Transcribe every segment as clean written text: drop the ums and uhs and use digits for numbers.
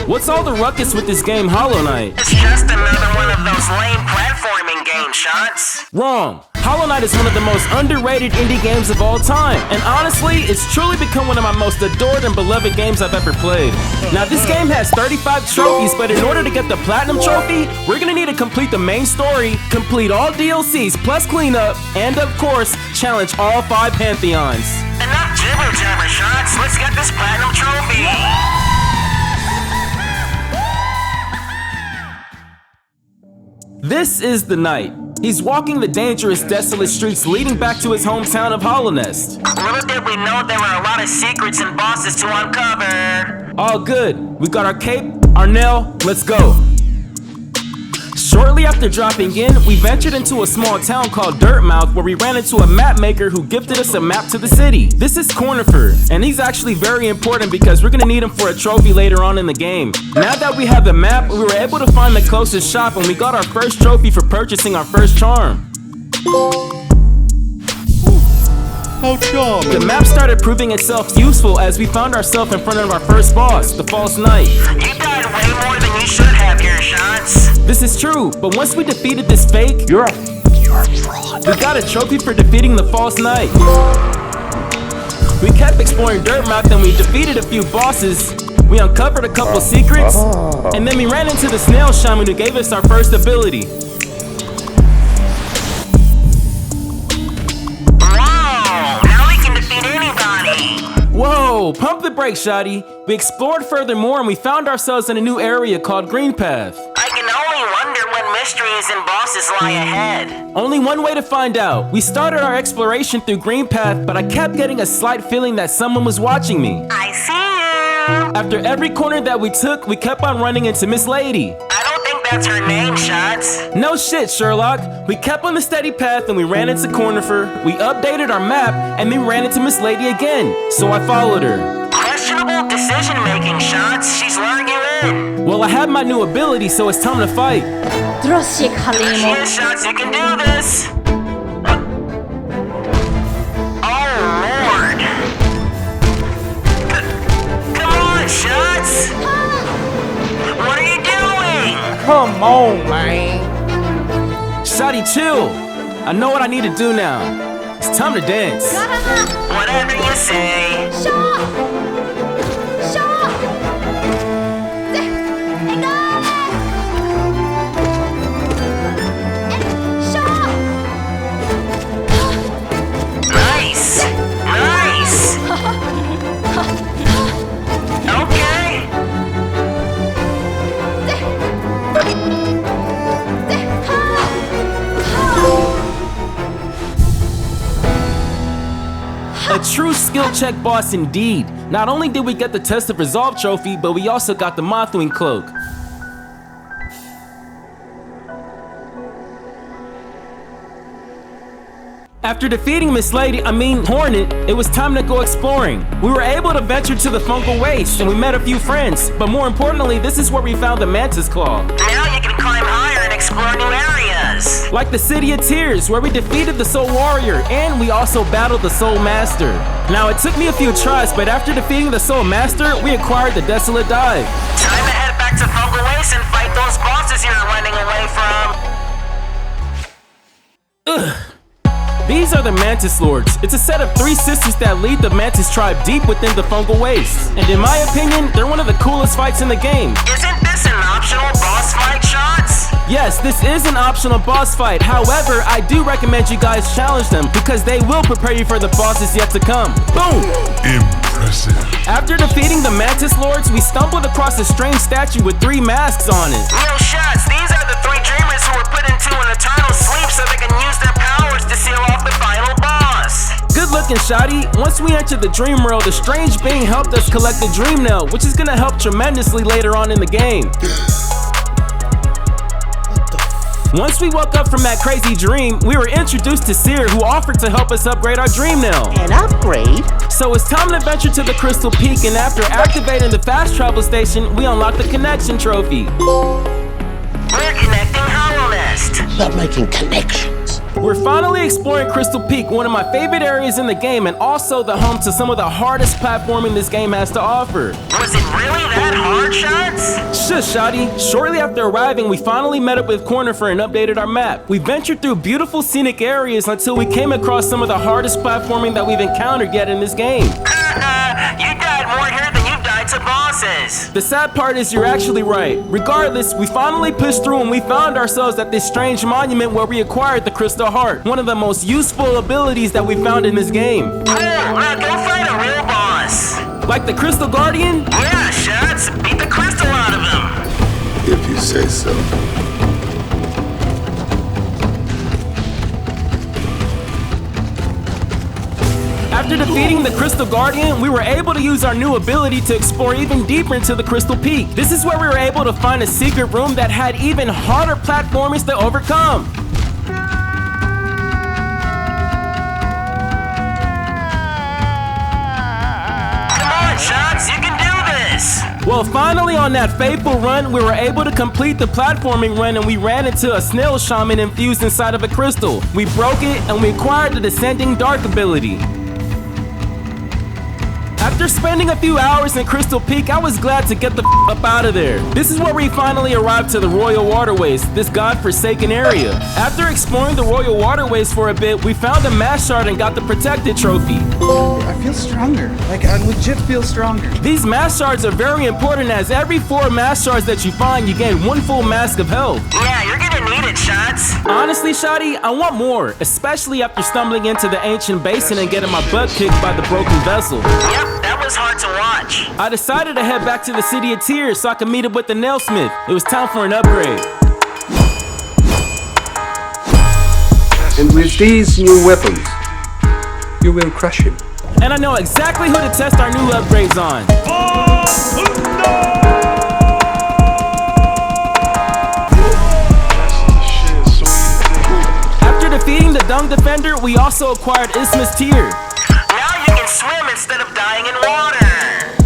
What's all the ruckus with this game Hollow Knight? It's just another one of those lame platforming game shots. Wrong. Hollow Knight is one of the most underrated indie games of all time, and honestly, it's truly become one of my most adored and beloved games I've ever played. Now, this game has 35 trophies, but in order to get the Platinum Trophy, we're gonna need to complete the main story, complete all DLCs plus cleanup, and of course, challenge all 5 Pantheons. Enough jibber jabber shots, let's get this Platinum Trophy. This is the Knight. He's walking the dangerous, desolate streets leading back to his hometown of Hallownest. Little did we know there were a lot of secrets and bosses to uncover. All good. We got our cape, our nail, let's go. Shortly after dropping in, we ventured into a small town called Dirtmouth where we ran into a map maker who gifted us a map to the city. This is Cornifer, and he's actually very important because we're gonna need him for a trophy later on in the game. Now that we have the map, we were able to find the closest shop and we got our first trophy for purchasing our first charm. How charming. The map started proving itself useful as we found ourselves in front of our first boss, the False Knight. You died way more than you should have here, Shots. This is true, but once we defeated this fake, You're a fraud. we got a trophy for defeating the False Knight. We kept exploring Dirtmouth and we defeated a few bosses. We uncovered a couple secrets, and then we ran into the Snail Shaman who gave us our first ability. Whoa, pump the brakes, Shoddy. We explored further more and we found ourselves in a new area called Green Path. I can only wonder when mysteries and bosses lie ahead. Only one way to find out. We started our exploration through Green Path, but I kept getting a slight feeling that someone was watching me. I see you. After every corner that we took, we kept on running into Miss Lady. I don't think that's her name, Shots. No shit, Sherlock. We kept on the steady path and we ran into Cornifer. We updated our map and then ran into Miss Lady again. So I followed her. Questionable decision-making, Shots. She's luring you in. Well, I have my new ability, so it's time to fight. 드러시 She 칼리모 is, Shots. You can do this. Oh, Lord. Come on, Shots. What are you doing? Come on, man. Shoddy, chill. I know what I need to do now. It's time to dance. Whatever you say. Nice. Nice. Okay. A true skill check boss indeed. Not only did we get the Test of Resolve trophy, but we also got the Mothwing cloak. After defeating Miss Lady, Hornet, it was time to go exploring. We were able to venture to the Fungal Waste and we met a few friends, but more importantly, this is where we found the Mantis Claw. Now you can climb higher and explore new areas. Like the City of Tears, where we defeated the Soul Warrior, and we also battled the Soul Master. Now, it took me a few tries, but after defeating the Soul Master, we acquired the Desolate Dive. Time to head back to Fungal Waste and fight those bosses you're running away from. Ugh. These are the Mantis Lords. It's a set of 3 sisters that lead the Mantis tribe deep within the Fungal Waste. And in my opinion, they're one of the coolest fights in the game. Isn't this an optional boss fight, Shots? Yes, this is an optional boss fight. However, I do recommend you guys challenge them because they will prepare you for the bosses yet to come. Boom! Impressive. After defeating the Mantis Lords, we stumbled across a strange statue with 3 masks on it. Real Shots, these are the 3 dreamers who were put into an eternal sleep so they can use their powers to seal off the final boss. Good looking, Shoddy. Once we entered the dream world, a strange being helped us collect the Dream Nail, which is gonna help tremendously later on in the game. Once we woke up from that crazy dream, we were introduced to Seer, who offered to help us upgrade our Dream Nail. An upgrade? So it's time to venture to the Crystal Peak, and after activating the fast travel station, we unlocked the Connection Trophy. We're connecting Hallownest. About making connections. We're finally exploring Crystal Peak, one of my favorite areas in the game, and also the home to some of the hardest platforming this game has to offer. Was it really that hard, Shots? Shush, Shoddy. Shortly after arriving, we finally met up with Cornifer and updated our map. We ventured through beautiful scenic areas until we came across some of the hardest platforming that we've encountered yet in this game. You died more here than you've died to bosses. The sad part is you're actually right. Regardless, we finally pushed through and we found ourselves at this strange monument where we acquired the Crystal Heart, one of the most useful abilities that we found in this game. Cool, now go fight a real boss. Like the Crystal Guardian? Yeah, Shots, beat the crystal out of him. If you say so. After defeating the Crystal Guardian, we were able to use our new ability to explore even deeper into the Crystal Peak. This is where we were able to find a secret room that had even harder platformers to overcome. Come on, Shots, you can do this. Well, finally on that fateful run, we were able to complete the platforming run and we ran into a snail shaman infused inside of a crystal. We broke it and we acquired the Descending Dark ability. After spending a few hours in Crystal Peak, I was glad to get the up out of there. This is where we finally arrived to the Royal Waterways, this godforsaken area. After exploring the Royal Waterways for a bit, we found a Mass Shard and got the Protected trophy. I feel stronger. Like, I legit feel stronger. These Mass Shards are very important as every 4 Mass Shards that you find, you gain 1 full mask of health. Yeah, you're gonna need it, Shots. Honestly, Shoddy, I want more, especially after stumbling into the ancient basin and getting my butt kicked by the broken vessel. Yep, that was hard to watch. I decided to head back to the City of Tears so I could meet up with the Nailsmith. It was time for an upgrade. And with these new weapons, you will crush him. And I know exactly who to test our new upgrades on. After defeating the Dung Defender, we also acquired Isthmus Tear. Now you can swim instead of dying in water.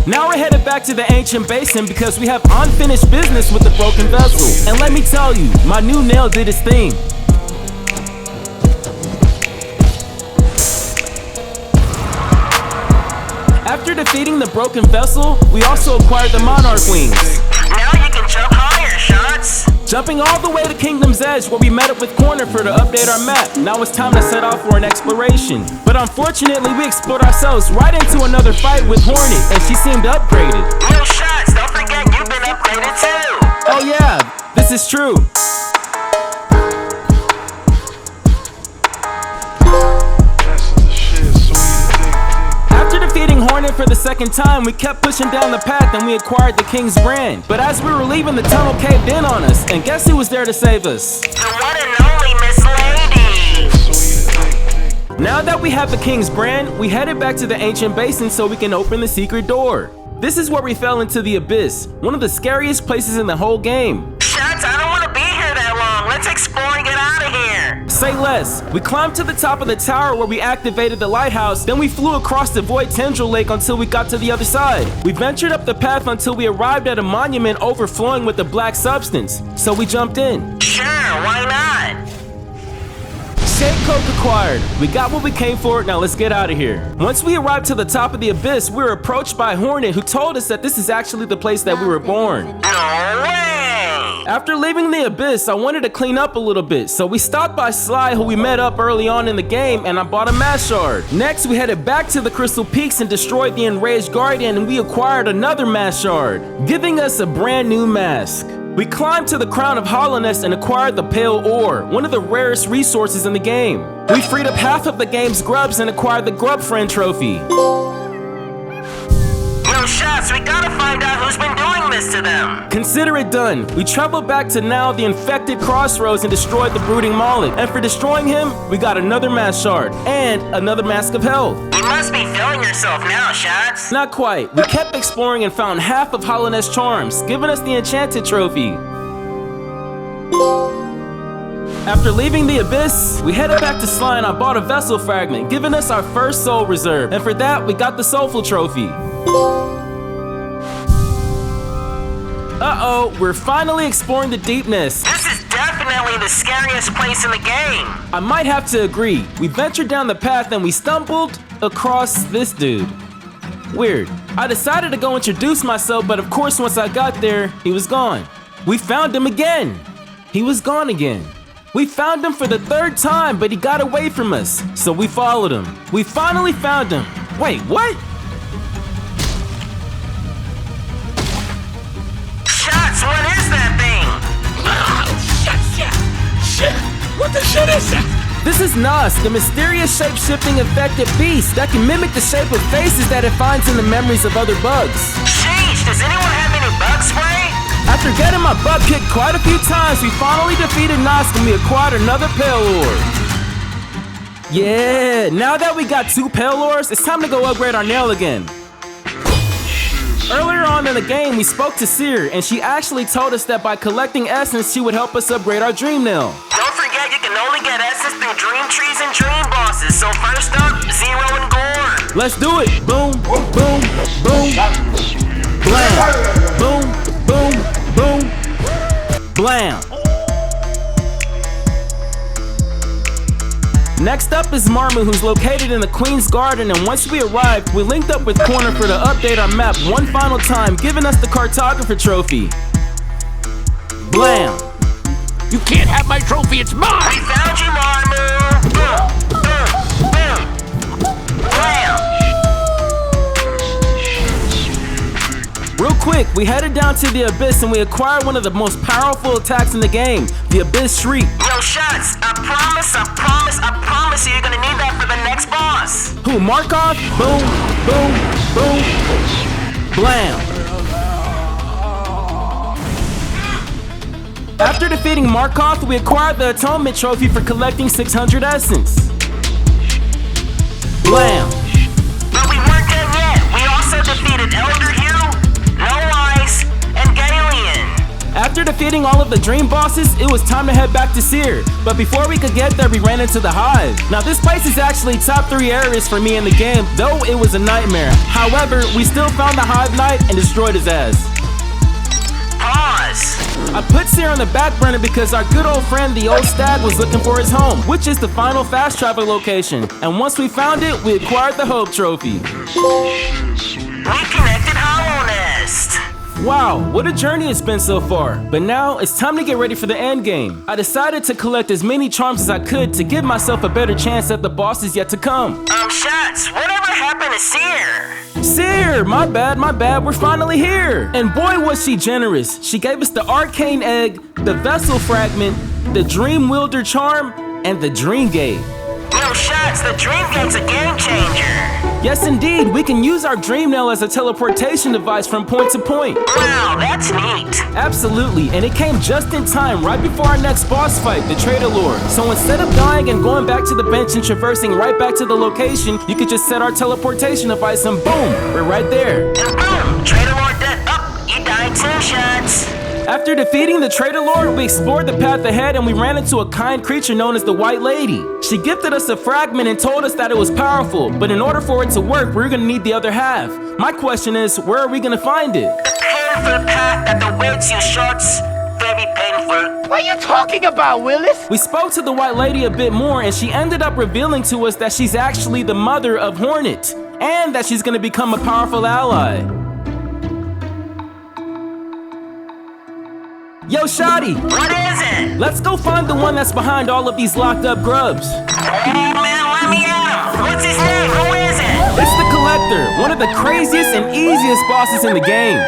Now we're headed back to the ancient basin because we have unfinished business with the broken vessel. And let me tell you, my new nail did its thing. After defeating the broken vessel, we also acquired the Monarch Wings. Now you can jump higher, Shots. Jumping all the way to Kingdom's Edge where we met up with Cornifer to update our map. Now it's time to set off for an exploration. But unfortunately, we explored ourselves right into another fight with Hornet, and she seemed upgraded. Yo, Shots, don't forget you've been upgraded too. Oh yeah, this is true. After defeating Hornet for the second time, we kept pushing down the path and we acquired the King's Brand. But as we were leaving, the tunnel caved in on us, and guess who was there to save us? The one and only Miss Lady. Now that we have the King's Brand, we headed back to the ancient basin so we can open the secret door. This is where we fell into the Abyss, one of the scariest places in the whole game. Shots, I don't want to be here that long. Let's explore and get out of here. Say less. We climbed to the top of the tower where we activated the lighthouse, then we flew across the Void Tendril Lake until we got to the other side. We ventured up the path until we arrived at a monument overflowing with a black substance, so we jumped in. Sure, why not? Shade Coke acquired. We got what we came for, now let's get out of here. Once we arrived to the top of the Abyss, we were approached by Hornet who told us that this is actually the place that we were born. No way. After leaving the Abyss, I wanted to clean up a little bit, so we stopped by Sly who we met up early on in the game and I bought a Mass Shard. Next, we headed back to the Crystal Peaks and destroyed the Enraged Guardian and we acquired another Mass Shard, giving us a brand new mask. We climbed to the Crown of Hollowness and acquired the Pale Ore, one of the rarest resources in the game. We freed up half of the game's grubs and acquired the Grub Friend trophy. Yo, Shots, we gotta find out who's been doing this to them. Consider it done. We traveled back to now the infected Crossroads and destroyed the Brooding Moloch. And for destroying him, we got another Mass Shard and another Mask of Health. You must be feeling yourself now, Shots. Not quite. We kept exploring and found half of Hollowness charms, giving us the Enchanted trophy. After leaving the Abyss, we headed back to Sly and I bought a Vessel Fragment, giving us our first Soul Reserve. And for that, we got the Soulful trophy. Uh-oh, we're finally exploring the Deepness. This is definitely the scariest place in the game. I might have to agree. We ventured down the path and we stumbled across this dude. Weird. I decided to go introduce myself, but of course once I got there, he was gone. We found him again. He was gone again. We found him for the third time, but he got away from us, so we followed him. We finally found him. Wait, what? Shots, what is that thing? Shit! What the shit is that? This is Nos, the mysterious shape-shifting infected beast that can mimic the shape of faces that it finds in the memories of other bugs. Sheesh, does anyone have any bug spray? After getting my butt kicked quite a few times, we finally defeated Nos and we acquired another Pelor. Yeah, now that we got 2 Pelors, it's time to go upgrade our nail again. Earlier on in the game, we spoke to Seer, and she actually told us that by collecting essence, she would help us upgrade our dream nail. Don't forget you can only get essence through dream trees and dream bosses, so first up, Zero and Gore. Let's do it! Boom, boom, boom, blam! Boom, boom, boom, blam! Next up is Marmu, who's located in the Queen's Garden, and once we arrived, we linked up with Corner for to update our map one final time, giving us the Cartographer trophy. Blam! You can't have my trophy, it's mine! We found you, Marmu! Boom, boom, boom, blam! Real quick, we headed down to the Abyss and we acquired one of the most powerful attacks in the game, the Abyss Shriek. Yo, Shots, I promise you you're gonna need that for the next boss. Who, Markov? Boom, boom, boom, blam. After defeating Markov, we acquired the Atonement Trophy for collecting 600 Essence. Blam. But we weren't done yet. We also defeated Elder Hugh, No Ice, and Galian. After defeating all of the dream bosses, it was time to head back to Seer. But before we could get there, we ran into the Hive. Now this place is actually top 3 areas for me in the game, though it was a nightmare. However, we still found the Hive Knight and destroyed his ass. Pause. I put Seer on the back burner because our good old friend the old stag was looking for his home, which is the final fast travel location. And once we found it, we acquired the Hope Trophy. We connected Hollow Nest. Wow, what a journey it's been so far. But now, it's time to get ready for the end game. I decided to collect as many charms as I could to give myself a better chance at the bosses yet to come. Shots, whatever happened to Seer? Seer, my bad, we're finally here. And boy was she generous. She gave us the Arcane Egg, the Vessel Fragment, the Dream Wielder Charm, and the Dream Gate. Yo, Shots, the Dream Gate's a game changer. Yes, indeed, we can use our Dream Nail as a teleportation device from point to point. Wow, that's neat. Absolutely, and it came just in time, right before our next boss fight, the Traitor Lord. So instead of dying and going back to the bench and traversing right back to the location, you could just set our teleportation device and boom, we're right there. And boom, Traitor Lord dead. Up, you died too, Shots. After defeating the Traitor Lord, we explored the path ahead and we ran into a kind creature known as the White Lady. She gifted us a fragment and told us that it was powerful, but in order for it to work, we're gonna need the other half. My question is, where are we gonna find it? The painful path that awaits you, Shots. Very painful. What are you talking about, Willis? We spoke to the White Lady a bit more and she ended up revealing to us that she's actually the mother of Hornet, and that she's gonna become a powerful ally. Yo, Shotty! What is it? Let's go find the one that's behind all of these locked up grubs. Oh, man, let me out. What's his name? Who is it? It's the Collector, one of the craziest and easiest bosses in the game.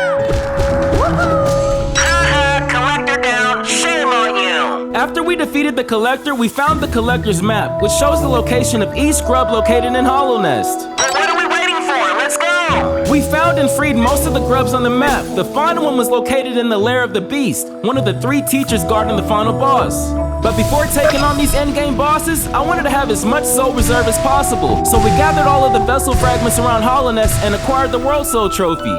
Haha, Collector down. Shame on you. After we defeated the Collector, we found the Collector's map, which shows the location of each grub located in Hollow Nest. Well, what are we waiting for? Let's go. We found and freed most of the grubs on the map. The final one was located in the Lair of the Beast, one of the 3 teachers guarding the final boss. But before taking on these endgame bosses, I wanted to have as much Soul Reserve as possible. So we gathered all of the vessel fragments around Hollow Nest and acquired the World Soul Trophy.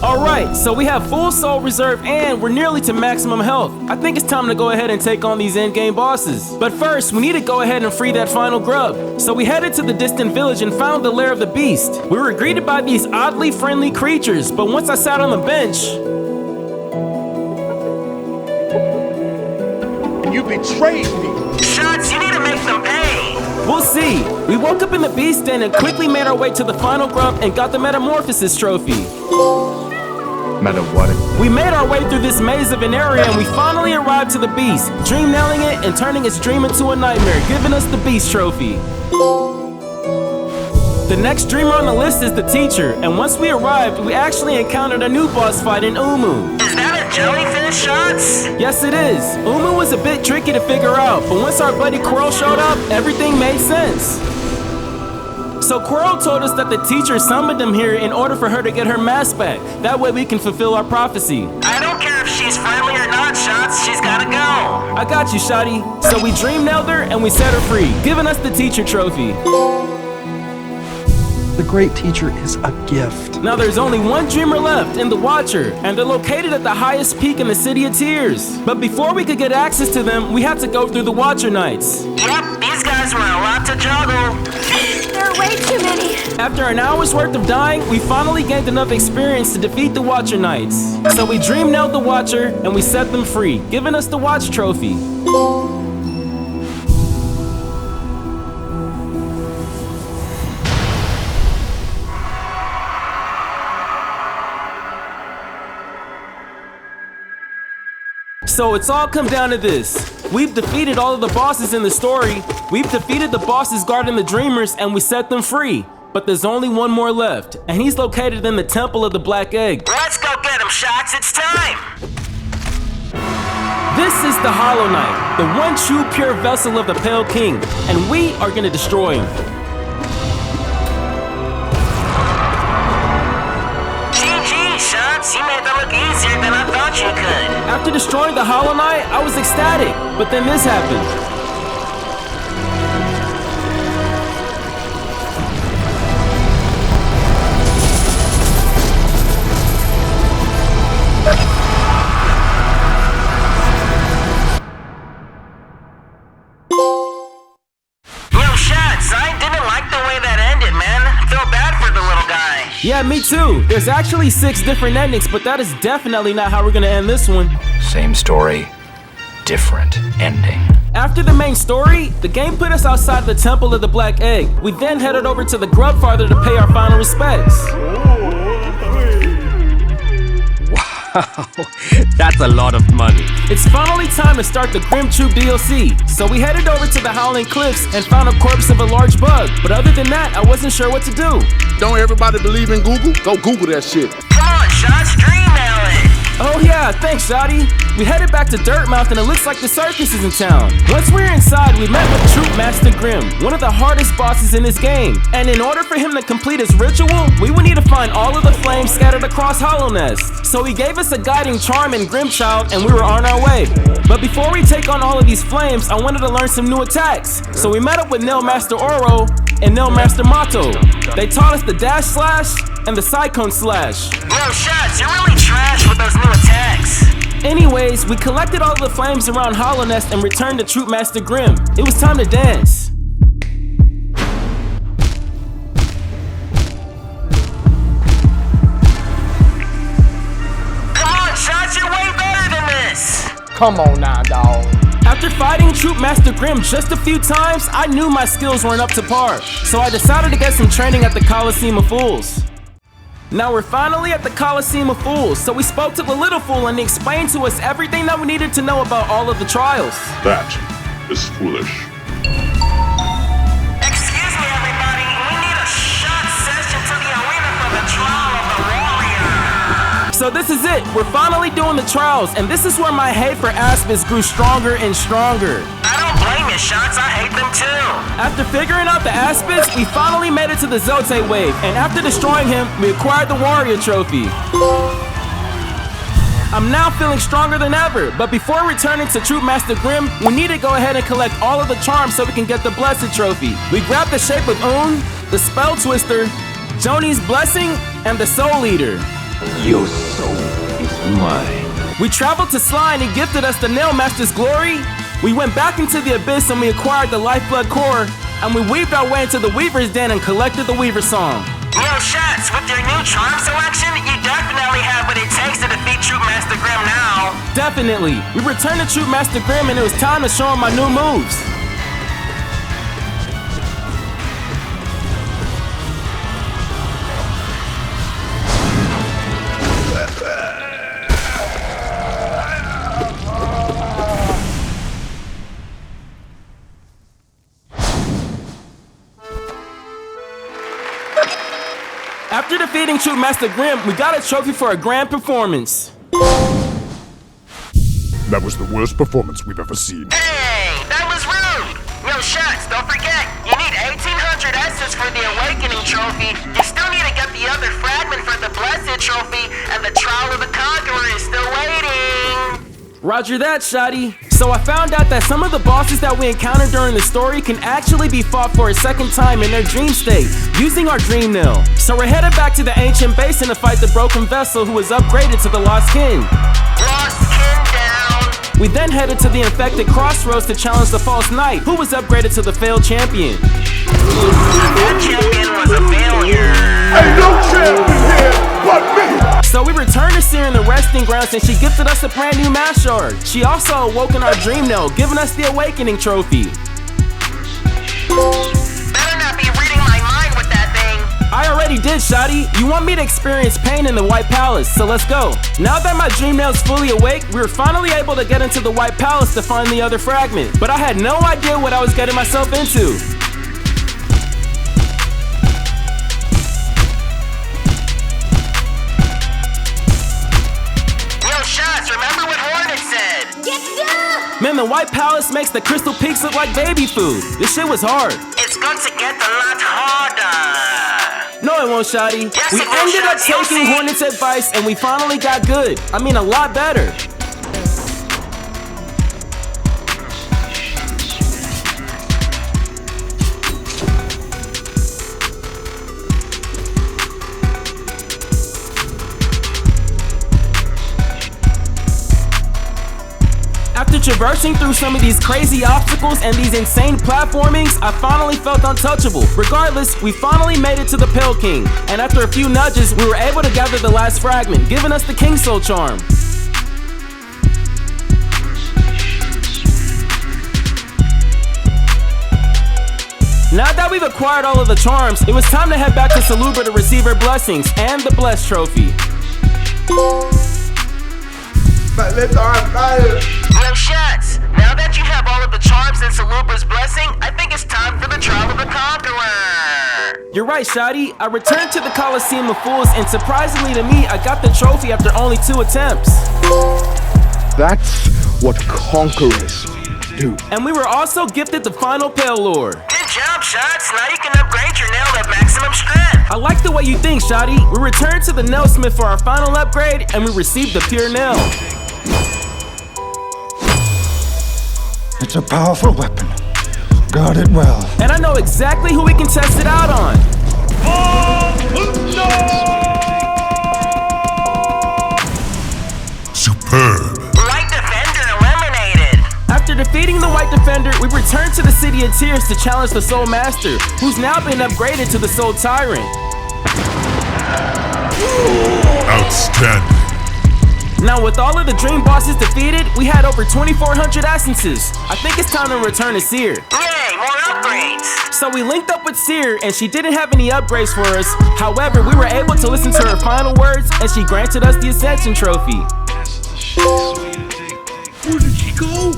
Alright, so we have full Soul Reserve and we're nearly to maximum health. I think it's time to go ahead and take on these endgame bosses. But first, we need to go ahead and free that final grub. So we headed to the distant village and found the Lair of the Beast. We were greeted by these oddly friendly creatures, but once I sat on the bench... You betrayed me. Shots, you need to make them pay. We'll see. We woke up in the beast den and quickly made our way to the final grub and got the Metamorphosis trophy. Meta what? We made our way through this maze of an area and we finally arrived to the beast, dream nailing it and turning its dream into a nightmare, giving us the beast trophy. The next dreamer on the list is the teacher, and once we arrived, we actually encountered a new boss fight in Umu. Is that a jellyfish, Shots? Yes, it is. Umu was a bit tricky to figure out, but once our buddy Quirrell showed up, everything made sense. So Quirrell told us that the teacher summoned him here in order for her to get her mask back. That way we can fulfill our prophecy. I don't care if she's friendly or not, Shots. She's gotta go. I got you, Shotty. So we dream nailed her and we set her free, giving us the teacher trophy. The great teacher is a gift. Now there's only one dreamer left in the Watcher, and they're located at the highest peak in the City of Tears. But before we could get access to them, we had to go through the Watcher Knights. Yep, these guys were a lot to juggle. There are way too many. After an hour's worth of dying, we finally gained enough experience to defeat the Watcher Knights. So we dream nailed the Watcher and we set them free, giving us the Watch trophy. So it's all come down to this. We've defeated all of the bosses in the story, we've defeated the bosses guarding the Dreamers, and we set them free. But there's only one more left, and he's located in the Temple of the Black Egg. Let's go get him, Shots. It's time. This is the Hollow Knight, the one true pure vessel of the Pale King, and we are gonna destroy him. GG, Shots. You made that look easier than I thought you could. After destroying the Hollow Knight, I was ecstatic, but then this happened. Yo, Shots, I didn't like the way that ended, man. Feel bad for the little guy. Yeah, me too. There's actually 6 different endings, but that is definitely not how we're gonna end this one. Same story, different ending. After the main story, the game put us outside the Temple of the Black Egg. We then headed over to the Grub Father to pay our final respects. Wow, that's a lot of money. It's finally time to start the Grim Troop DLC, so we headed over to the Howling Cliffs and found a corpse of a large bug. But other than that, I wasn't sure what to do. Don't everybody believe in Google? Go Google that shit. Come on, Shots. Dream nail it. Oh yeah, thanks, Shotty. We headed back to Dirtmouth and it looks like the circus is in town. Once we were inside, we met with Troop Master Grim, one of the hardest bosses in this game. And in order for him to complete his ritual, we would need to find all of the flames scattered across Hollownest. So he gave us a guiding charm in Grimchild and we were on our way. But before we take on all of these flames, I wanted to learn some new attacks. So we met up with Nail Master Oro and Nail Master Mato. They taught us the Dash Slash and the Cyclone Slash. Yo, Shots, you're really trash with those new attacks. Anyways, we collected all of the flames around Hollownest and returned to Troop Master Grim. It was time to dance. Come on, Shots, you're way better than this. Come on now, dawg. After fighting Troop Master Grim just a few times, I knew my skills weren't up to par. So I decided to get some training at the Coliseum of Fools. Now we're finally at the Coliseum of Fools, so we spoke to the Little Fool and he explained to us everything that we needed to know about all of the trials. That is foolish. Excuse me, everybody. We need a shot session to the arena for the trial of the warrior. So this is it. We're finally doing the trials, and this is where my hate for Aspis grew stronger and stronger. I don't blame you, Shots. I hate them too. After figuring out the Aspis, we finally made it to the Zote wave, and after destroying him, we acquired the Warrior Trophy. I'm now feeling stronger than ever, but before returning to Troop Master Grim, we need to go ahead and collect all of the charms so we can get the Blessed Trophy. We grabbed the Shape of Un, the Spell Twister, Joni's Blessing, and the Soul Eater. Your soul is mine. We traveled to Sly and he gifted us the Nail Master's Glory. We went back into the Abyss and we acquired the Lifeblood Core, and we weaved our way into the Weaver's Den and collected the Weaver Song. Yo, Shots, with your new charm selection, you definitely have what it takes to defeat Troop Master Grim now. Definitely. We returned to Troop Master Grim and it was time to show him my new moves. After defeating Troop Master Grim, we got a trophy for a grand performance. That was the worst performance we've ever seen. Hey, that was rude. Yo, Shots, don't forget, you need 1,800 S's for the Awakening Trophy. You still need to get the other fragment for the Blessed Trophy, and the Trial of the Conqueror is still waiting. Roger that, Shotty. So I found out that some of the bosses that we encountered during the story can actually be fought for a second time in their dream state, using our Dream Nail. So we're headed back to the ancient basin to fight the broken vessel who was upgraded to the Lost Kin. Lost Kin down. We then headed to the infected Crossroads to challenge the False Knight, who was upgraded to the failed champion. That champion was a failure. Ain't no champion here but me! So we returned to Seer in the resting grounds and she gifted us a brand new Mass Shard. She also awoke in our Dream Nail, giving us the Awakening Trophy. Better not be reading my mind with that thing. I already did, Shotty. You want me to experience pain in the White Palace, so let's go. Now that my Dream Nail's fully awake, we were finally able to get into the White Palace to find the other fragment. But I had no idea what I was getting myself into. Remember what Hornet said? Get Man, the White Palace makes the Crystal Peaks look like baby food. This shit was hard. It's going to get a lot harder. No, it won't, Shotty. Yes, We it will, ended up Shots. You'll taking see. Hornet's advice and we finally got good. I mean, a lot better. After traversing through some of these crazy obstacles and these insane platformings, I finally felt untouchable. Regardless, we finally made it to the Pale King, and after a few nudges, we were able to gather the last fragment, giving us the King Soul Charm. Now that we've acquired all of the charms, it was time to head back to Salubra to receive her blessings and the Blessed Trophy. Yo, Shots, now that you have all of the charms and Salubra's blessing, I think it's time for the Trial of the Conqueror. You're right, Shotty. I returned to the Coliseum of Fools, and surprisingly to me, I got the trophy after only 2 attempts. That's what conquerors do. And we were also gifted the final Pale Lore. Good job, Shots. Now you can upgrade your nail at maximum strength. I like the way you think, Shotty. We returned to the Nailsmith for our final upgrade, and we received the Pure Nail. It's a powerful weapon. Guard it well. And I know exactly who we can test it out on. Superb. White Defender eliminated. After defeating the White Defender, we returned to the City of Tears to challenge the Soul Master, who's now been upgraded to the Soul Tyrant. Outstanding. Now with all of the dream bosses defeated, we had over 2,400 essences. I think it's time to return to Seer. Yay, more upgrades. So we linked up with Seer and she didn't have any upgrades for us. However, we were able to listen to her final words and she granted us the Ascension Trophy. Where did she go?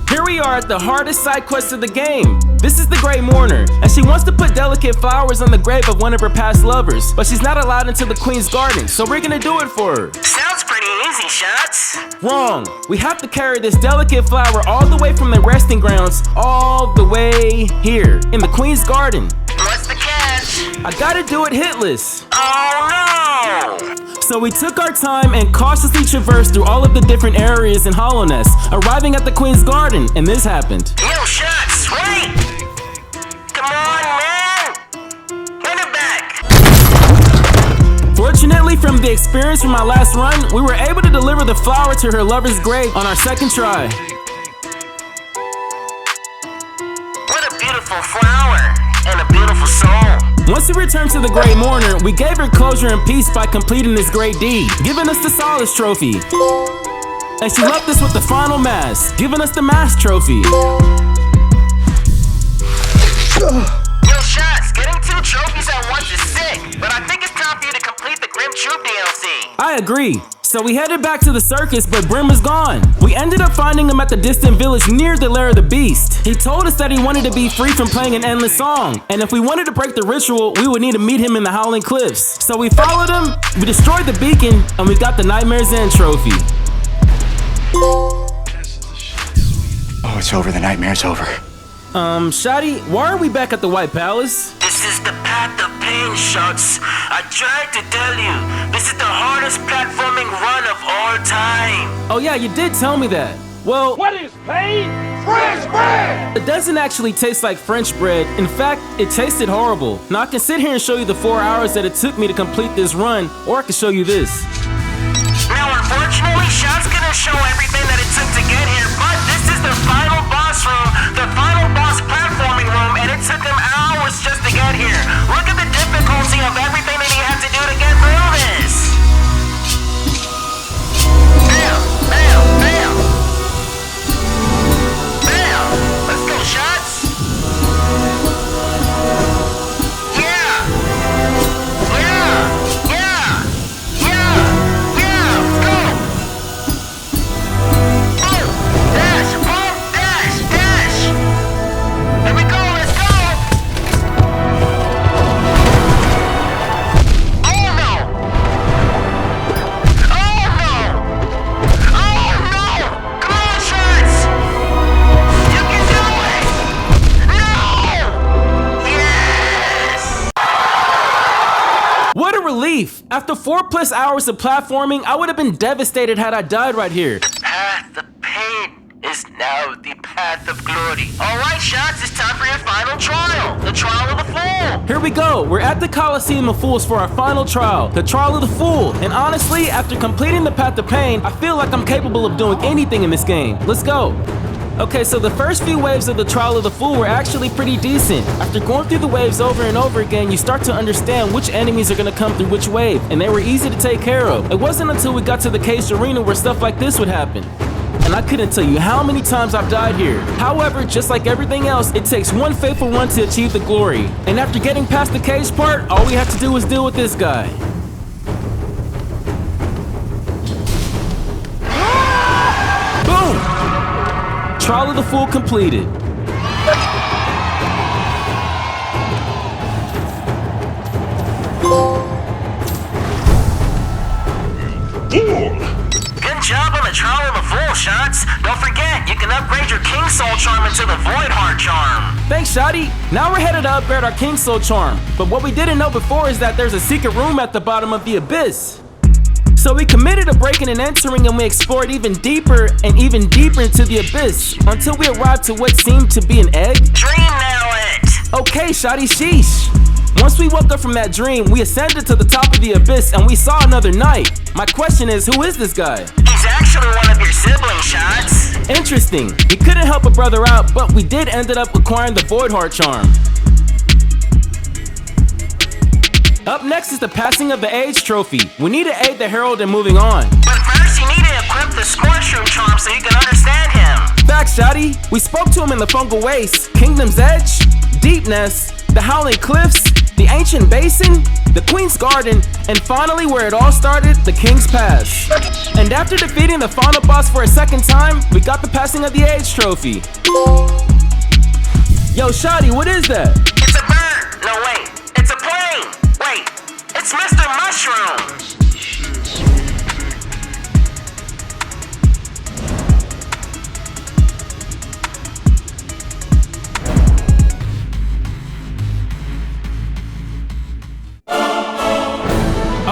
Here we are at the hardest side quest of the game. This is the Grey Mourner, and she wants to put delicate flowers on the grave of one of her past lovers, but she's not allowed into the Queen's Garden, so we're gonna do it for her. Sounds pretty easy, Shots. Wrong. We have to carry this delicate flower all the way from the resting grounds, all the way here, in the Queen's Garden. What's the catch? I gotta do it hitless. Oh no! So we took our time and cautiously traversed through all of the different areas in Hollowness, arriving at the Queen's Garden, and this happened. Yo, Shots, wait! Come on, man! Run it back! Fortunately, from the experience from my last run, we were able to deliver the flower to her lover's grave on our second try. What a beautiful flower and a beautiful soul. Once we returned to the Grey Mourner, we gave her closure and peace by completing this great deed, giving us the Solace Trophy. And she left us with the final mass, giving us the Mass Trophy. Yo, Shots, getting 2 trophies at once is sick, but I think it's time for you to complete the Grim Troop DLC. I agree. So we headed back to the circus, but Brim was gone. We ended up finding him at the distant village near the lair of the beast. He told us that he wanted to be free from playing an endless song, and if we wanted to break the ritual, we would need to meet him in the Howling Cliffs. So we followed him, we destroyed the beacon, and we got the Nightmare's End trophy. Oh, it's over. The nightmare's over. Shotty, why are we back at the White Palace? This is the path of pain, Shots. I tried to tell you, this is the hardest platforming run of all time. Oh yeah, you did tell me that. Well, What is pain? French bread! it doesn't actually taste like French bread. In fact, it tasted horrible. Now I can sit here and show you the 4 hours that it took me to complete this run, or I can show you this. Now, unfortunately, Shot's gonna show everything that it took to get here, but this is the final boss room, the final boss platforming room, and it took him hours just to get here. Look at the difficulty of everything that he had to do to get through this. Bam, bam, bam. Bam. Let's go, Shots. Yeah. Yeah. Yeah. Yeah. Yeah. Let's go. Boom. Dash. Boom. Dash. Dash. Here we go. Let's go. Oh no. Oh no. Oh no. Come on, Shots. You can do it. No. Yes. What a relief! After 4+ hours of platforming, I would have been devastated had I died right here. Path of pain is now the path of glory. Alright, Shots, it's time for your final trial. The trial of the fool. Here we go, we're at the Coliseum of Fools for our final trial, the Trial of the Fool. And honestly, after completing the Path of Pain, I feel like I'm capable of doing anything in this game. Let's go. Okay, so the first few waves of the Trial of the Fool were actually pretty decent. After going through the waves over and over again, you start to understand which enemies are gonna come through which wave, and they were easy to take care of. It wasn't until we got to the Cage Arena where stuff like this would happen. And I couldn't tell you how many times I've died here. However, just like everything else, it takes one faithful run to achieve the glory. And after getting past the cage part, all we have to do is deal with this guy. Boom! Trial of the Fool completed. Good job on the trial of the fool, Shots. Don't forget, you can upgrade your King Soul Charm into the Void Heart Charm. Thanks, Shotty. Now we're headed to upgrade our King Soul Charm. But what we didn't know before is that there's a secret room at the bottom of the abyss. So we committed to breaking and entering, and we explored even deeper and even deeper into the abyss until we arrived to what seemed to be an egg. Dream now it. Okay, Shotty, sheesh. Once we woke up from that dream, we ascended to the top of the abyss and we saw another knight. My question is, who is this guy? He's actually one of your siblings, Shots. Interesting. We couldn't help a brother out, but we did end up acquiring the Void Heart Charm. Up next is the passing of the Age Trophy. We need to aid the Herald in moving on. But first, you need to equip the Scorchroom Charm so you can understand him. Facts, Shotty. We spoke to him in the Fungal Waste, Kingdom's Edge, Deep Nest, the Howling Cliffs, the Ancient Basin, the Queen's Garden, and finally where it all started, the King's Pass. And after defeating the final boss for a second time, we got the passing of the Age Trophy. Yo, Shotty, what is that? It's a bird. No, wait. It's a plane. Wait. It's Mr. Mushroom.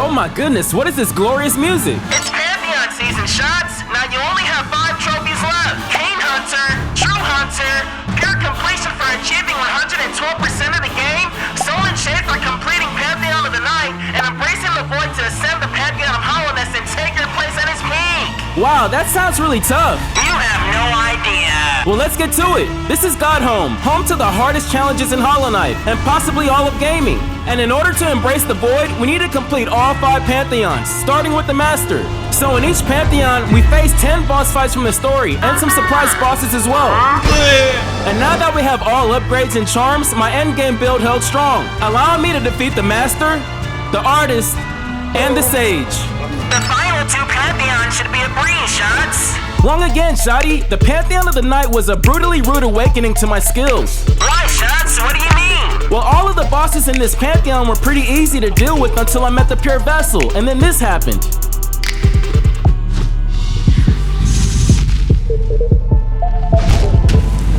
Oh my goodness, what is this glorious music? It's Pantheon season, Shots. Now you only have 5 trophies left. Kane Hunter, True Hunter, pure completion for achieving 112% of the game, Soul and Shade for completing Pantheon of the Night, and embracing the void to ascend the Pantheon of Hollowness and take your place at its peak. Wow, that sounds really tough. You have no idea. Well, let's get to it. This is God Home to the hardest challenges in Hollow Knight, and possibly all of gaming. And in order to embrace the void, we need to complete all 5 Pantheons, starting with the Master. So in each Pantheon, we face 10 boss fights from the story, and some surprise bosses as well. And now that we have all upgrades and charms, my endgame build held strong, allowing me to defeat the Master, the Artist, and the Sage. The final 2 Pantheon should be a breeze, Shots. Wrong again, Shotty. The Pantheon of the Night was a brutally rude awakening to my skills. Why, Shots? What do you mean? Well, all of the bosses in this Pantheon were pretty easy to deal with until I met the Pure Vessel, and then this happened.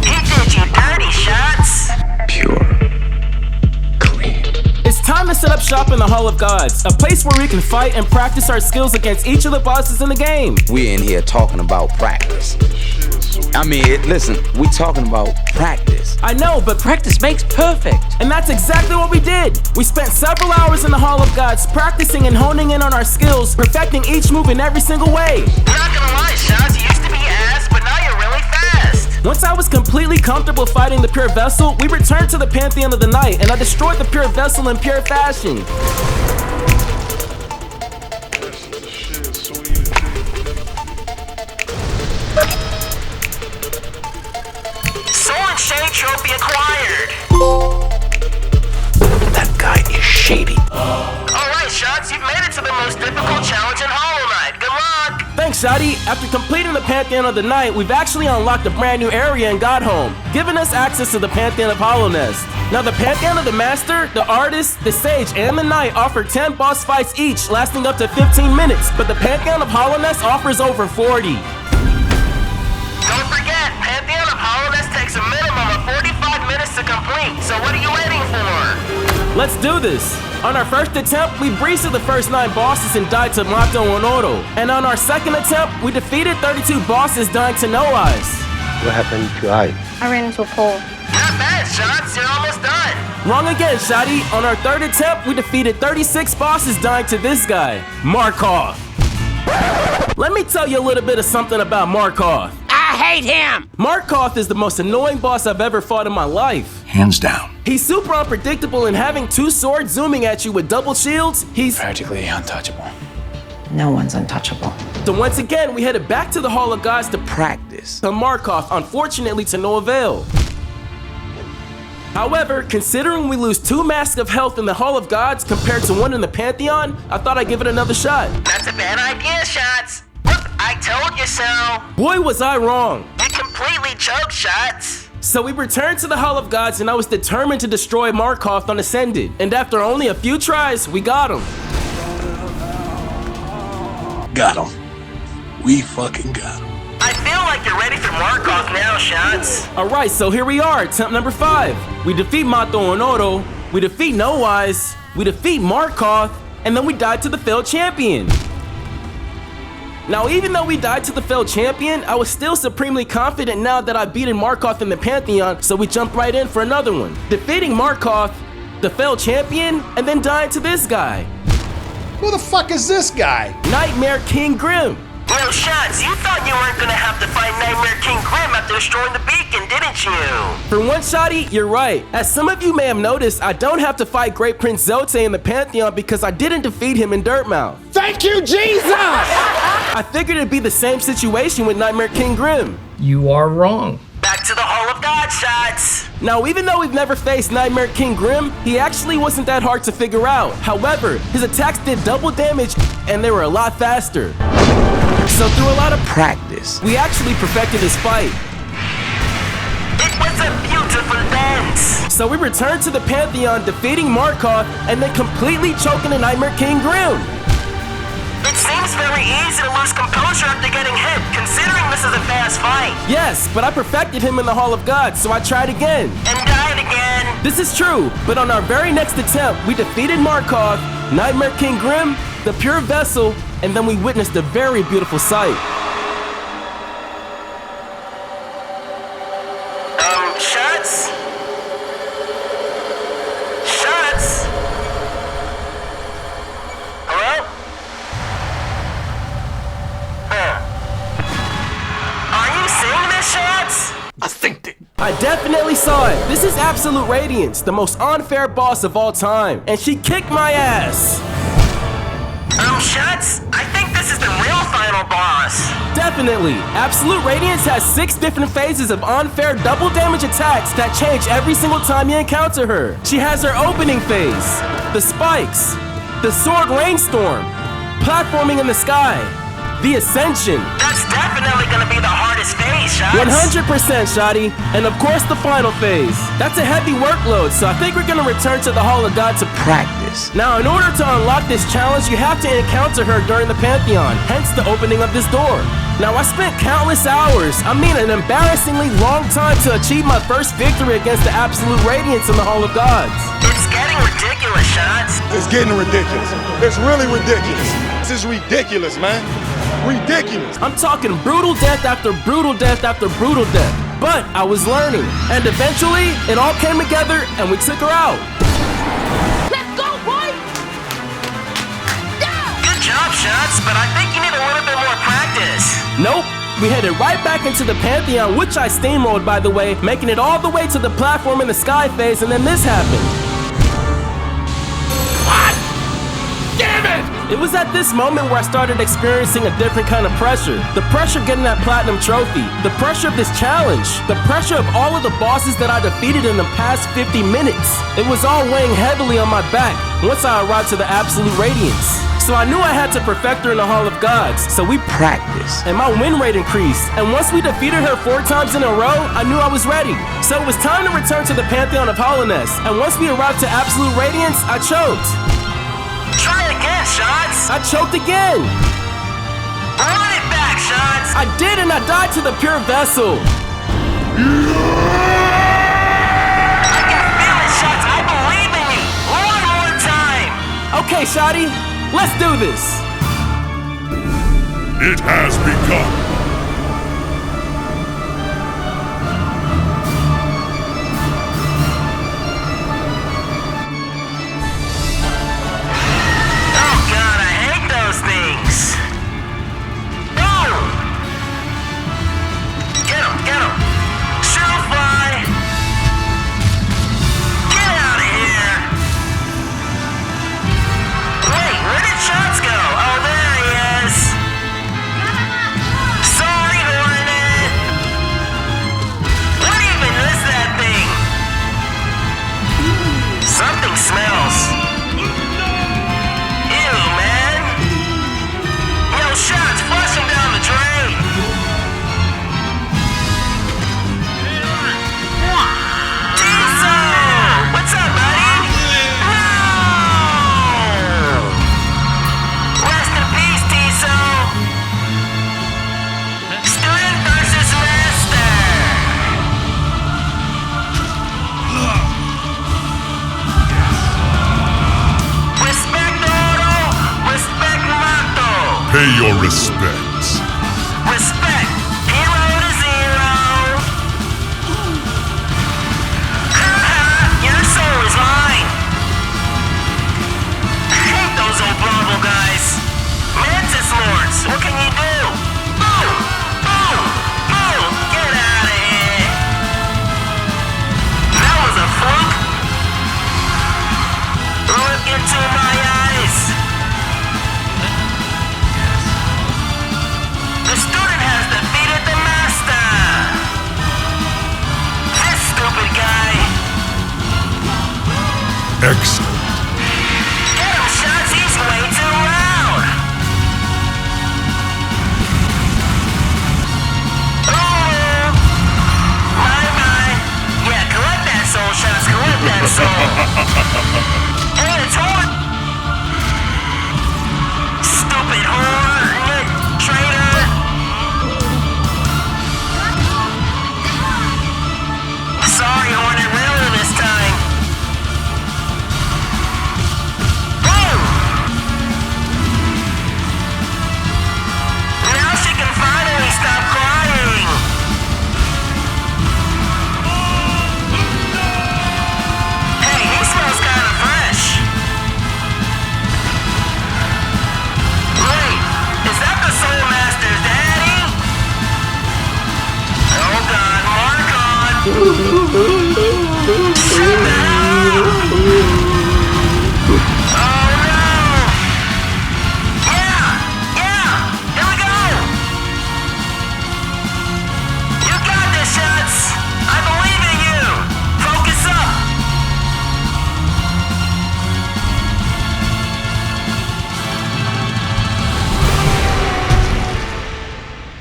He did you dirty, Shots. Pure. Clean. It's time to set up shop in the Hall of Gods, a place where we can fight and practice our skills against each of the bosses in the game. We're in here talking about practice. I mean, listen, we talking about practice. I know, but practice makes perfect. And that's exactly what we did. We spent several hours in the Hall of Gods practicing and honing in on our skills, perfecting each move in every single way. Not gonna lie, Shots, you used to be ass, but now you're really fast. Once I was completely comfortable fighting the Pure Vessel, we returned to the Pantheon of the Night, and I destroyed the Pure Vessel in pure fashion. Shade trophy acquired. That guy is shady. Alright, Shots, you've made it to the most difficult challenge in Hollow Knight. Good luck! Thanks, Shotty. After completing the Pantheon of the Night, we've actually unlocked a brand new area in Godhome, giving us access to the Pantheon of Hallownest. Now, the Pantheon of the Master, the Artist, the Sage, and the Knight offer 10 boss fights each, lasting up to 15 minutes, but the Pantheon of Hallownest offers over 40. Don't forget, Pantheon of Hallownest takes a minimum of 45 minutes to complete, so what are you waiting for? Let's do this! On our first attempt, we breezed through the first 9 bosses and died to Mato Onoro. And on our second attempt, we defeated 32 bosses, dying to No Eyes. What happened to I? I ran into a pole. Not bad, Shots, you're almost done. Wrong again, Shotty. On our third attempt, we defeated 36 bosses, dying to this guy, Markov. Let me tell you a little bit of something about Markov. I hate him! Markov is the most annoying boss I've ever fought in my life. Hands down. He's super unpredictable, and having 2 swords zooming at you with double shields, he's Practically untouchable. No one's untouchable. So once again, we headed back to the Hall of Gods to practice. To Markov, unfortunately to no avail. However, considering we lose 2 masks of health in the Hall of Gods compared to 1 in the Pantheon, I thought I'd give it another shot. That's a bad idea, Shots. Look, I told you so. Boy, was I wrong. You completely choked, Shots. So we returned to the Hall of Gods, and I was determined to destroy Markov on Ascended. And after only a few tries, we got him. Got him. We fucking got him. I feel like you're ready for Markov now, Shots. Alright, so here we are, attempt number 5. We defeat Mato Onoro, we defeat No Eyes, we defeat Markov, and then we died to the failed champion. Now, even though we died to the failed champion, I was still supremely confident now that I've beaten Markov in the Pantheon, so we jumped right in for another one. Defeating Markov, the failed champion, and then dying to this guy. Who the fuck is this guy? Nightmare King Grim. Yo, Shots, you thought you weren't gonna have to fight Nightmare King Grim after destroying the beacon, didn't you? For one, Shotty, you're right. As some of you may have noticed, I don't have to fight Great Prince Zote in the Pantheon because I didn't defeat him in Dirtmouth. Thank you, Jesus! I figured it'd be the same situation with Nightmare King Grim. You are wrong. Back to the Hall of God, Shots. Now, even though we've never faced Nightmare King Grim, he actually wasn't that hard to figure out. However, his attacks did double damage and they were a lot faster. So through a lot of practice, we actually perfected his fight. It was a beautiful dance. So we returned to the Pantheon, defeating Markov and then completely choking the Nightmare King Grim. It seems very easy to lose composure after getting hit, considering this is a fast fight. Yes, but I perfected him in the Hall of Gods, so I tried again. And died again. This is true, but on our very next attempt, we defeated Markov, Nightmare King Grim, the Pure Vessel, and then we witnessed a very beautiful sight. Shots? Shots? Hello? Are you seeing this, Shots? I think that. I definitely saw it. This is Absolute Radiance, the most unfair boss of all time, and she kicked my ass. Shots? I think this is the real final boss. Definitely. Absolute Radiance has 6 different phases of unfair double damage attacks that change every single time you encounter her. She has her opening phase, the spikes, the sword rainstorm, platforming in the sky, The Ascension. That's definitely gonna be the hardest phase, Shots. 100%, Shotty. And of course, the final phase. That's a heavy workload, so I think we're gonna return to the Hall of God to practice. Now, in order to unlock this challenge, you have to encounter her during the Pantheon, hence the opening of this door. Now, I spent countless hours, an embarrassingly long time to achieve my first victory against the Absolute Radiance in the Hall of Gods. It's getting ridiculous, Shots. It's getting ridiculous. It's really ridiculous. This is ridiculous, man. Ridiculous. I'm talking brutal death after brutal death after brutal death. But I was learning, and eventually, it all came together and we took her out. Let's go, boy! Good job, Shots, but I think you need a little bit more practice. Nope. We headed right back into the Pantheon, which I steamrolled, by the way, making it all the way to the platform in the sky phase, and then this happened. What? Damn it! It was at this moment where I started experiencing a different kind of pressure. The pressure of getting that platinum trophy. The pressure of this challenge. The pressure of all of the bosses that I defeated in the past 50 minutes. It was all weighing heavily on my back once I arrived to the Absolute Radiance. So I knew I had to perfect her in the Hall of Gods. So we practiced, and my win rate increased. And once we defeated her 4 times in a row, I knew I was ready. So it was time to return to the Pantheon of Hallownest. And once we arrived to Absolute Radiance, I choked. Try again, Shots. I choked again. Run it back, Shots. I did, and I died to the pure vessel. I got feelings, Shots. I believe in you. One more time. Okay, Shotty, let's do this. It has begun. Pay your respects. Respect. Hero to zero. Your soul is mine. I hate those old Bravo guys. Mantis Lords, what can you do? Boom! Boom! Boom! Get out of here. That was a fluke. Look into my eyes. The student has defeated the master! This stupid guy! Excellent. Get him, Shots! He's way too loud! Oh! My. Yeah, collect that soul, Shots! Collect that soul! Hey, it's hard! Stupid whore! Traitor! Sorry, Hornet, really this time. Boom! Now she can finally stop crying. Hey, he smells kind of fresh. Wait, is that the Soul Master's daddy? Oh God, mark on. Shut down! Oh no! Yeah! Here we go! You got this, Shots! I believe in you! Focus up!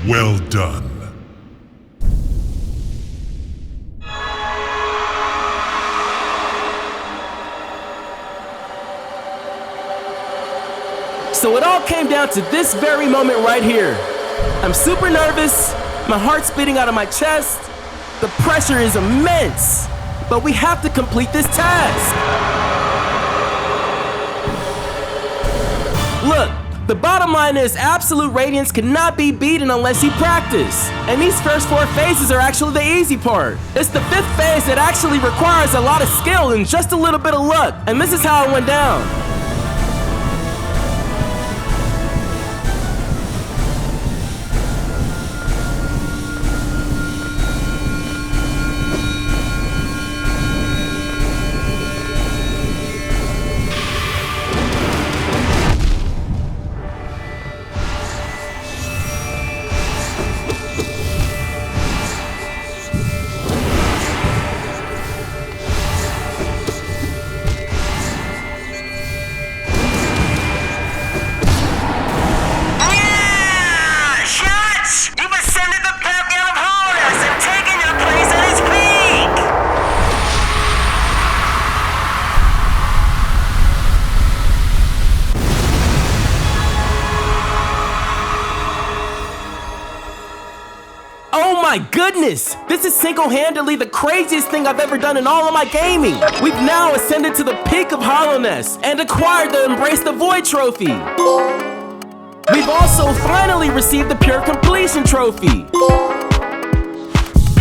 Well done. So it all came down to this very moment right here. I'm super nervous, my heart's beating out of my chest, the pressure is immense, but we have to complete this task. Look, the bottom line is Absolute Radiance cannot be beaten unless you practice. And these first 4 phases are actually the easy part. It's the 5th phase that actually requires a lot of skill and just a little bit of luck. And this is how it went down. Oh my goodness! This is single-handedly the craziest thing I've ever done in all of my gaming! We've now ascended to the peak of Hollowness and acquired the Embrace the Void trophy! We've also finally received the Pure Completion trophy!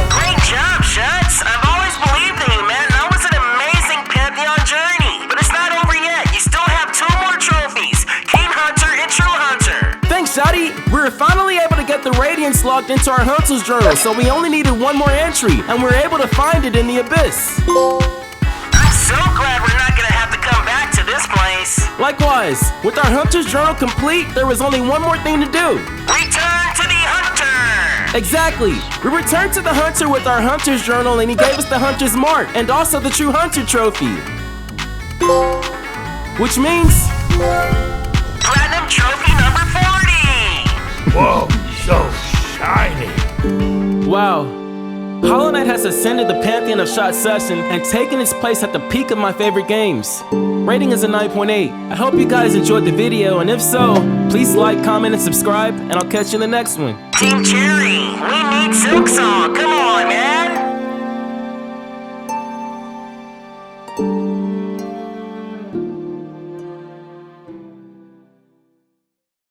Great job, Shuts! I've always believed in you, man. That was an amazing Pantheon journey! But it's not over yet. You still have 2 more trophies, Keen Hunter and True Hunter! Thanks, Shotty! We were finally able to get the Radiance logged into our Hunter's Journal, so we only needed 1 more entry, and we were able to find it in the Abyss. I'm so glad we're not gonna have to come back to this place. Likewise, with our Hunter's Journal complete, there was only 1 more thing to do. Return to the Hunter! Exactly! We returned to the Hunter with our Hunter's Journal, and he gave us the Hunter's Mark, and also the True Hunter trophy. Which means... Platinum trophy number 40! Whoa, so shiny! Wow. Hollow Knight has ascended the pantheon of Shot Session and taken its place at the peak of my favorite games. Rating is a 9.8. I hope you guys enjoyed the video, and if so, please like, comment, and subscribe, and I'll catch you in the next one. Team Cherry, we need Silksong. Come on, man!